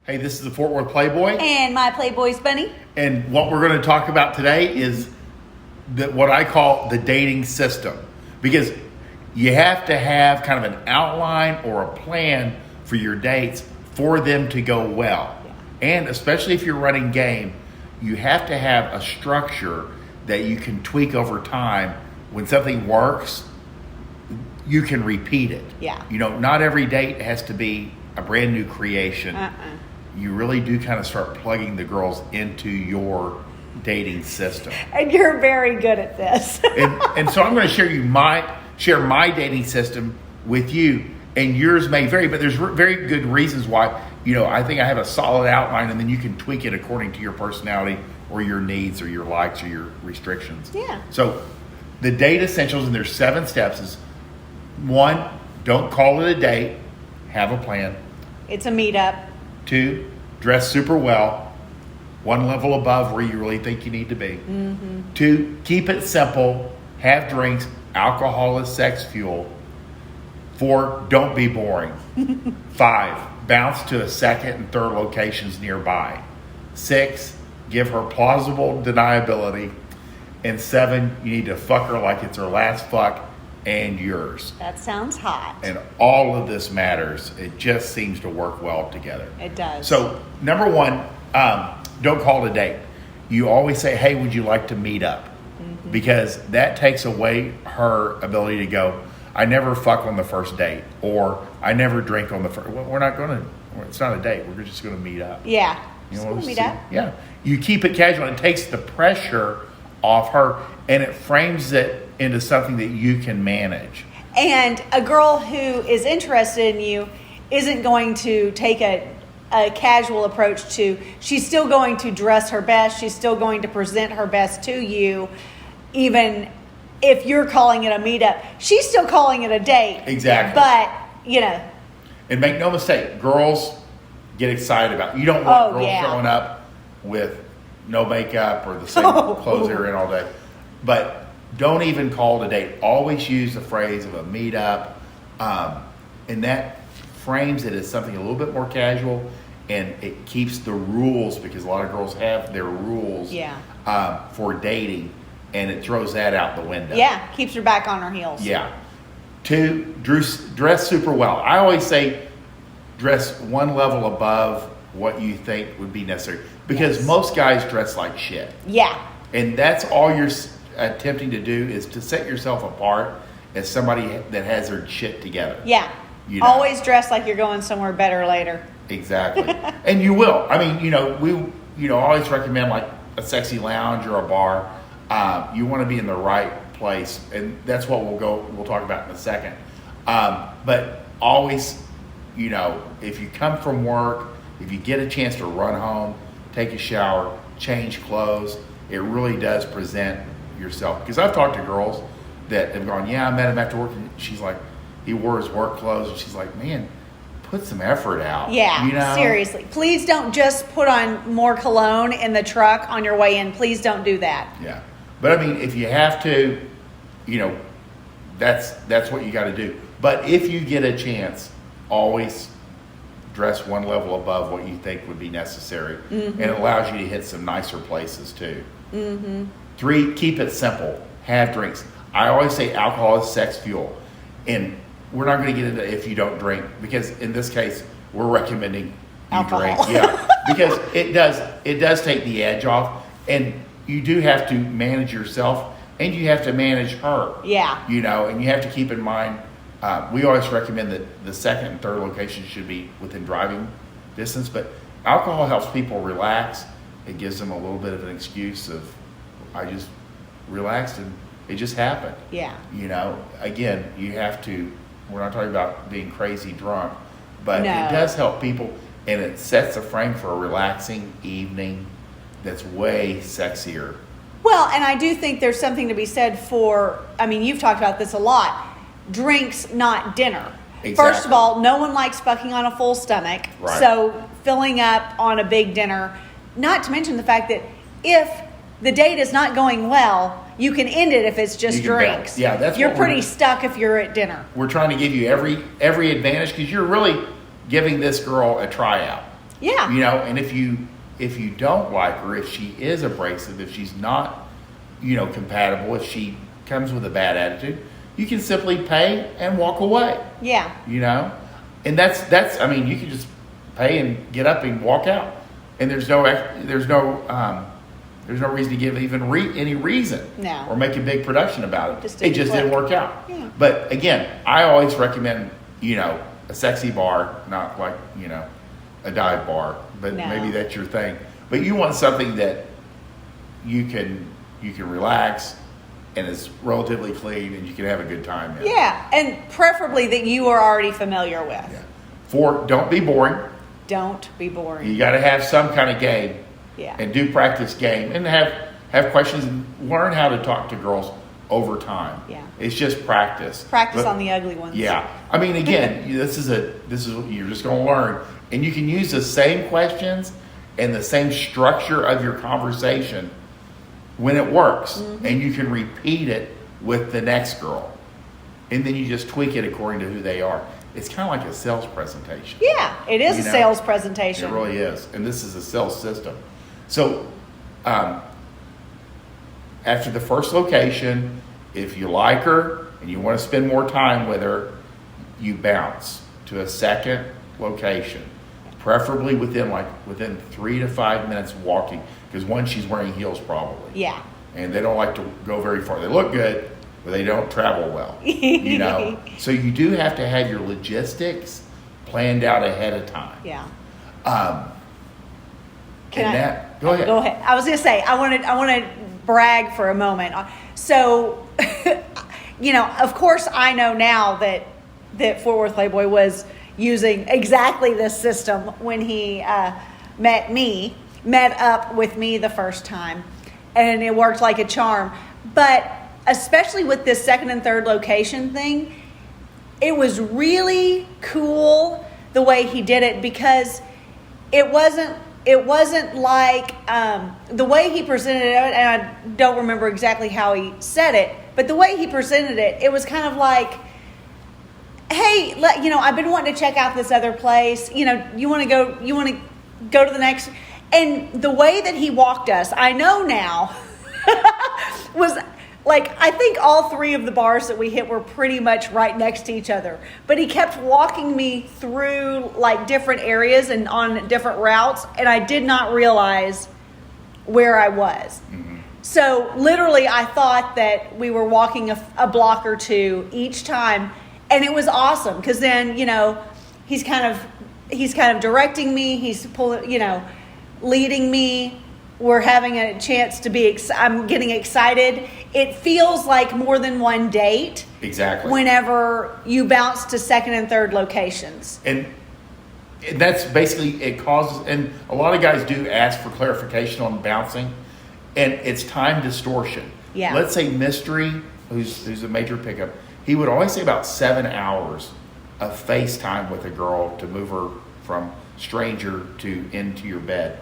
Hey, this is the Fort Worth Playboy. And my Playboys Bunny. And what we're going to talk about today is what I call the dating system. Because you have to have kind of an outline or a plan for your dates for them to go well. Yeah. And especially if you're running game, you have to have a structure that you can tweak over time. When something works, you can repeat it. Yeah. You know, not every date has to be a brand new creation. You really do kind of start plugging the girls into your dating system. And you're very good at this. and so I'm going to share my dating system with you, and yours may vary, but there's very good reasons why. You know, I think I have a solid outline, and then you can tweak it according to your personality or your needs or your likes or your restrictions. Yeah. So the date essentials, and there's 7 steps, is 1, don't call it a date, have a plan. It's a meetup. 2, dress super well, 1 level above where you really think you need to be. 2, keep it simple, have drinks, alcohol is sex fuel. 4, don't be boring. 5, bounce to a second and third locations nearby. 6, give her plausible deniability. And 7, you need to fuck her like it's her last fuck and yours. That sounds hot. And all of this matters. It just seems to work well together. It does. So, number 1, don't call it a date. You always say, hey, would you like to meet up? Because that takes away her ability to go, I never fuck on the first date, or I never drink on the first. Well, we're not going to, it's not a date. We're just going to meet up. Yeah. You know, Just let's meet see. up. Yeah. You keep it casual. It takes the pressure off her, and it frames it into something that you can manage. And a girl who is interested in you isn't going to take a casual approach to, she's still going to dress her best. She's still going to present her best to you. Even if you're calling it a meetup, she's still calling it a date. Exactly. But, you know. And make no mistake, girls get excited about it. You don't want girls yeah. showing up with no makeup or the same clothes they're in all day. But don't even call it a date. Always use the phrase of a meetup. And that frames it as something a little bit more casual, and it keeps the rules, because a lot of girls have their rules for dating, and it throws that out the window. Yeah, keeps her back on her heels. Yeah. 2, dress super well. I always say dress 1 level above what you think would be necessary, because most guys dress like shit. Yeah. And that's all you're attempting to do, is to set yourself apart as somebody that has their shit together. Yeah. You know? Always dress like you're going somewhere better later. Exactly. And you will. I mean, we always recommend like a sexy lounge or a bar. You want to be in the right place, and that's what we'll talk about in a second. But always, if you come from work, if you get a chance to run home, take a shower, change clothes, it really does present yourself. Because I've talked to girls that have gone, I met him after work, and she's like, he wore his work clothes, and she's like, man, put some effort out. Yeah, seriously. Please don't just put on more cologne in the truck on your way in. Please don't do that. Yeah. But I mean, if you have to, that's what you got to do. But if you get a chance, always dress 1 level above what you think would be necessary. And it allows you to hit some nicer places too. 3, keep it simple. Have drinks. I always say alcohol is sex fuel. And we're not going to get into if you don't drink, because in this case, we're recommending you alcohol. drink. Yeah, because it does take the edge off, and you do have to manage yourself, and you have to manage her. Yeah. And you have to keep in mind, we always recommend that the second and third location should be within driving distance, but alcohol helps people relax. It gives them a little bit of an excuse of, I just relaxed and it just happened. Yeah. Again, you have to, we're not talking about being crazy drunk, but No. it does help people, and it sets a frame for a relaxing evening that's way sexier. Well, and I do think there's something to be said for, you've talked about this a lot, drinks, not dinner. Exactly. First of all, no one likes fucking on a full stomach. Right. So filling up on a big dinner, not to mention the fact that if the date is not going well, you can end it if it's just drinks. Yeah, that's you're what pretty stuck if you're at dinner. We're trying to give you every advantage, because you're really giving this girl a tryout. Yeah. You know, and if you don't like her, if she is abrasive, if she's not, compatible, if she comes with a bad attitude, you can simply pay and walk away. Yeah. And that's I mean, you can just pay and get up and walk out, and there's no reason to give even any reason No. or make a big production about it. Just It just didn't click. work out. Yeah. But again, I always recommend, a sexy bar, not like, a dive bar, but No. maybe that's your thing. But you want something that you can relax and is relatively clean and you can have a good time in. Yeah, and preferably that you are already familiar with. Yeah. 4, don't be boring. Don't be boring. You got to have some kind of game. Yeah. And do practice game and have questions and learn how to talk to girls over time. Yeah. It's just practice. Practice But- on the ugly ones. Yeah. I mean, again, this is you're just going to learn, and you can use the same questions and the same structure of your conversation when it works, and you can repeat it with the next girl, and then you just tweak it according to who they are. It's kind of like a sales presentation. Yeah, it is You a know? sales presentation. It really is, and this is a sales system. So, after the first location, if you like her and you want to spend more time with her, you bounce to a second location, preferably within 3 to 5 minutes walking, because one, she's wearing heels probably, Yeah. and they don't like to go very far. They look good, but they don't travel well. So you do have to have your logistics planned out ahead of time. Yeah. Go ahead. Go ahead. I was going to say, I want to brag for a moment. So, of course I know now that Fort Worth Playboy was using exactly this system when he met up with me the first time, and it worked like a charm. But especially with this second and third location thing, it was really cool the way he did it, because it wasn't like the way he presented it, and I don't remember exactly how he said it, but the way he presented it, it was kind of like, hey, I've been wanting to check out this other place. You want to go to the next, and the way that he walked us, I know now, was like, I think all 3 of the bars that we hit were pretty much right next to each other. But he kept walking me through like different areas and on different routes, and I did not realize where I was. Mm-hmm. So literally, I thought that we were walking a block or 2 each time, and it was awesome, because then he's kind of directing me. He's pulling, leading me. We're having a chance to be. I'm getting excited. It feels like more than one date. Exactly. Whenever you bounce to second and third locations. And that's basically, it causes, and a lot of guys do ask for clarification on bouncing, and it's time distortion. Yeah. Let's say Mystery, who's a major pickup, he would always say about 7 hours of FaceTime with a girl to move her from stranger to into your bed.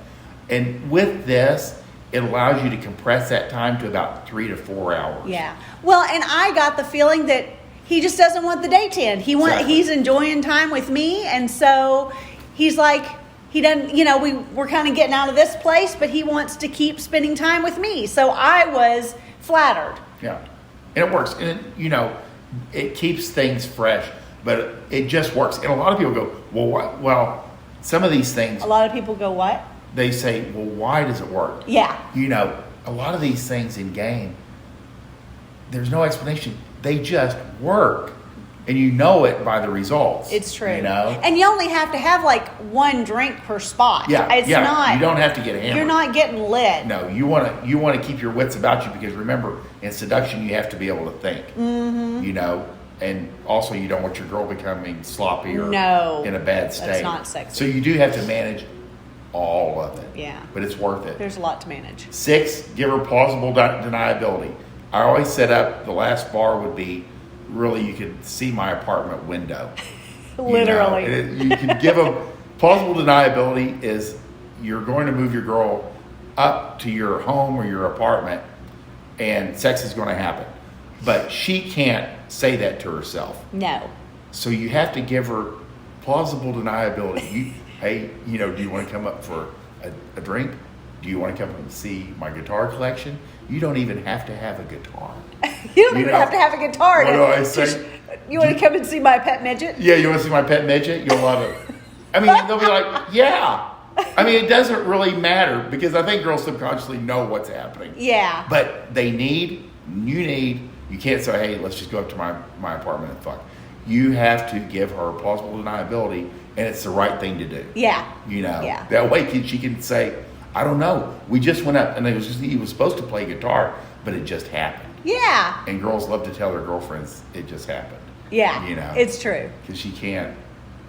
And with this, it allows you to compress that time to about 3 to 4 hours. Yeah. Well, and I got the feeling that he just doesn't want the date to end. Exactly. He's enjoying time with me, and so he's like, he doesn't, we're kind of getting out of this place, but he wants to keep spending time with me. So I was flattered. Yeah. And it works. And, it keeps things fresh, but it just works. And a lot of people go, well, what? Well, some of these things. A lot of people go, what? They say, well, why does it work? Yeah. A lot of these things in game, there's no explanation. They just work. And you know it by the results. It's true. And you only have to have like 1 drink per spot. Yeah. It's not. You don't have to get hammered. You're not getting lit. No, you want to keep your wits about you, because remember, in seduction you have to be able to think. Mm-hmm. And also you don't want your girl becoming sloppy or in a bad state. That's not sexy. So you do have to manage all of it. Yeah. But it's worth it. There's a lot to manage. 6, give her plausible deniability. I always set up, the last bar would be, really, you could see my apartment window. Literally. You can give them plausible deniability is you're going to move your girl up to your home or your apartment, and sex is going to happen. But she can't say that to herself. No. So you have to give her plausible deniability. hey, do you want to come up for a drink? Do you want to come up and see my guitar collection? You don't even have to have a guitar. You don't even have to have a guitar. What do I say? You want to come and see my pet midget? Yeah, you want to see my pet midget? You'll love it. I mean, they'll be like, yeah. I mean, it doesn't really matter because I think girls subconsciously know what's happening. Yeah. But you can't say, hey, let's just go up to my apartment and fuck. You have to give her plausible deniability, and it's the right thing to do. Yeah. Yeah. That way she can say, I don't know. We just went up, and he was supposed to play guitar, but it just happened. Yeah. And girls love to tell their girlfriends it just happened. Yeah. It's true. Because she can't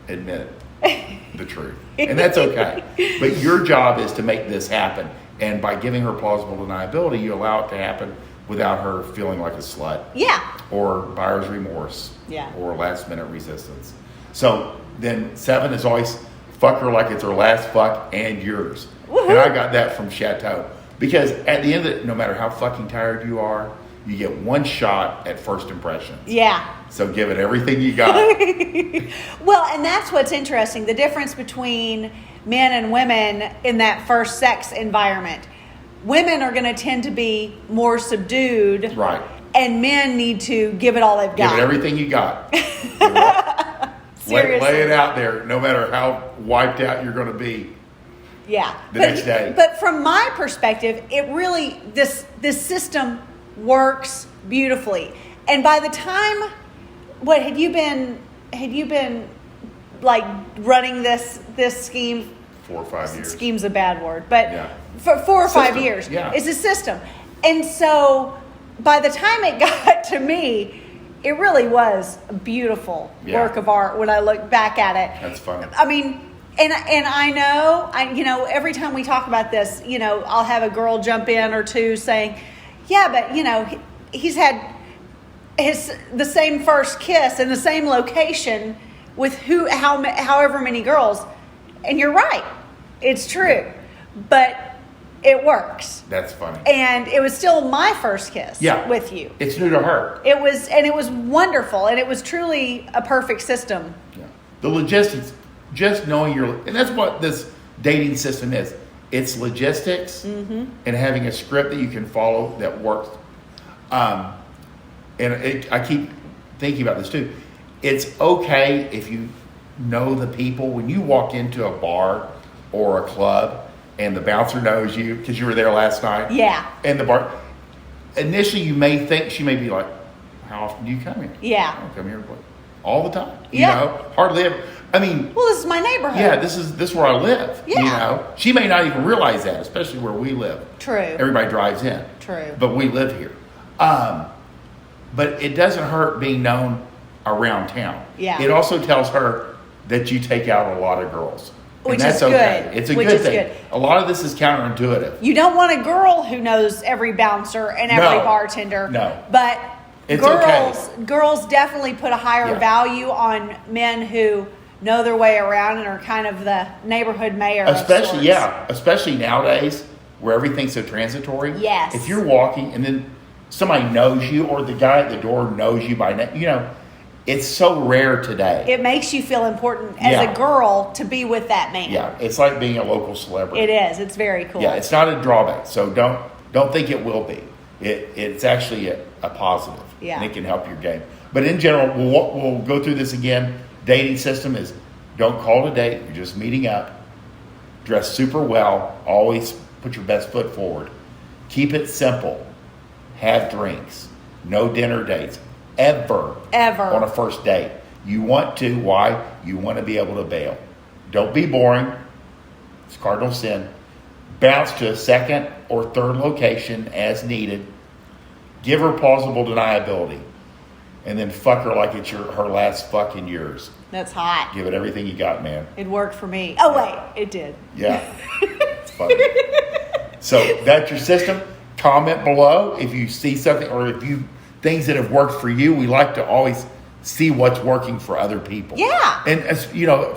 admit the truth. And that's okay. But your job is to make this happen. And by giving her plausible deniability, you allow it to happen without her feeling like a slut. Yeah. Or buyer's remorse. Yeah. Or last minute resistance. So then 7 is always fuck her like it's her last fuck and yours. Woo-hoo. And I got that from Chateau. Because at the end of it, no matter how fucking tired you are, you get one shot at first impressions. Yeah. So give it everything you got. Well, and that's what's interesting. The difference between men and women in that first sex environment. Women are going to tend to be more subdued. Right. And men need to give it all they've got. Give it everything you got. Seriously. Lay it out there, no matter how wiped out you're going to be. Yeah. Next day. But from my perspective, it really, this system works beautifully. And by the time, had you been like running this scheme? 4 or 5 years. Scheme's a bad word, but for 4 or 5 years, it's a system. And so by the time it got to me, it really was a beautiful work of art when I look back at it. That's funny. I mean, and I know, every time we talk about this, I'll have a girl jump in or two saying, yeah, but he's had the same first kiss in the same location with however many girls. And you're right. It's true. But it works. That's funny. And it was still my first kiss with you. It's new to her. It was wonderful, and it was truly a perfect system. Yeah. The logistics, just knowing and that's what this dating system is. It's logistics and having a script that you can follow that works. I keep thinking about this too. It's okay if you know the people. When you walk into a bar or a club and the bouncer knows you because you were there last night. Yeah. And the bar, initially you may think, she may be like, how often do you come here? Yeah. I don't come here all the time. You know, hardly ever. I mean, well, this is my neighborhood. Yeah, this is where I live. Yeah. She may not even realize that, especially where we live. True. Everybody drives in. True. But we live here. But it doesn't hurt being known around town. Yeah. It also tells her that you take out a lot of girls. Which and that's is okay. good. It's a good thing. A lot of this is counterintuitive. You don't want a girl who knows every bouncer and every bartender. No. But it's girls definitely put a higher value on men who know their way around and are kind of the neighborhood mayor. Especially nowadays where everything's so transitory. Yes. If you're walking and then somebody knows you or the guy at the door knows you by name, it's so rare today. It makes you feel important as a girl to be with that man. Yeah, it's like being a local celebrity. It is. It's very cool. Yeah, it's not a drawback. So don't think it will be. It's actually a positive. Yeah. And it can help your game. But in general, we'll go through this again. Dating system is don't call it a date. You're just meeting up. Dress super well. Always put your best foot forward. Keep it simple. Have drinks. No dinner dates. Ever on a first date. You want to. Why? You want to be able to bail. Don't be boring. It's cardinal sin. Bounce to a second or third location as needed. Give her plausible deniability. And then fuck her like it's her last fucking yours. That's hot. Give it everything you got, man. It worked for me. Oh, wait. It did. Yeah. It's funny. So that's your system. Comment below if you see something or if you things that have worked for you. We like to always see what's working for other people. Yeah. And as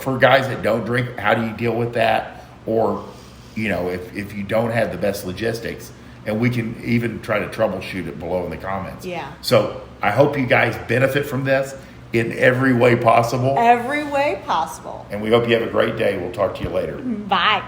for guys that don't drink, how do you deal with that? Or, if you don't have the best logistics, and we can even try to troubleshoot it below in the comments. Yeah. So I hope you guys benefit from this. in every way possible. Every way possible. And we hope you have a great day. We'll talk to you later. Bye.